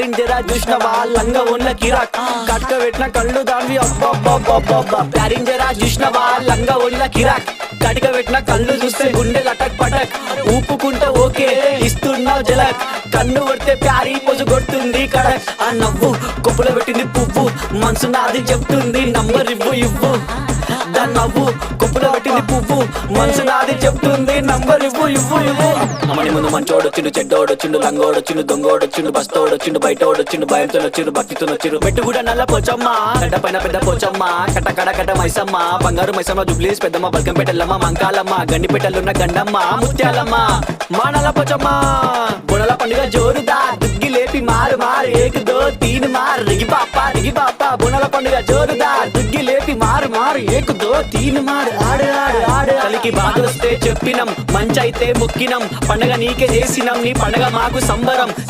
pairing జరా చూసినవా లంగా ఉన్న కిరాక్ కట్క పెట్టిన కళ్ళు దాన్ని అబ్బా ప్యారింగ్ జరా చూసినవా లంగా ఉన్న కిరాక్ కటిక పెట్టిన కళ్ళు చూస్తే గుండె లటక్ పటక్ ఊపుకుంటే ఓకే ఇస్తున్నావు జలక్ కన్ను కొడితే ప్యారీ పొజు కొడుతుంది కడక్ ఆ నవ్వు కొప్పులో పెట్టింది పువ్వు మనసు నాది చెప్తుంది నంబర్ ఇవ్వు దాని నవ్వు కొప్పులో పెట్టింది పువ్వు మనసు నాది చెప్తుంది నంబర్ ఇవ్వు అమ్మని ముందు మంచోడొచ్చిండు చెడ్డోడొచ్చిండు లంగోడొచ్చిండు దొంగోడొచ్చిండు బస్తోడొచ్చిండు బయటోడొచ్చిండు భయంతో వచ్చిండు భక్తితో వచ్చిండు మెట్టు కూడా నల్ల పోచమ్మ గడ్డ పైన పెద్ద పోచమ్మ కట్ట మైసమ్మ బంగారు మైసమ్మ జుబ్లీస్ పెద్దమ్మ బల్కంపేటల్లమ్మ మంకాలమ్మ గండిపేటలున్న గండమ్మ ముత్యాలమ్మ మా నల్ల పోచమ్మ బుడల పండుగ జోరుదా దుగ్గి లేపి మారు ఏక్ దో తీన్ మార్ రిగి పాప బుడల పండుగ జోరుదా దుగ్గి లేపి మారు ఏక్ దో తీన్ మార్ ఆడు కలికి బాధొస్తే చెప్పినం మంచైతే మొక్కినం పండగ నీకే చేసినం నీ పండగ మాకు సంబరం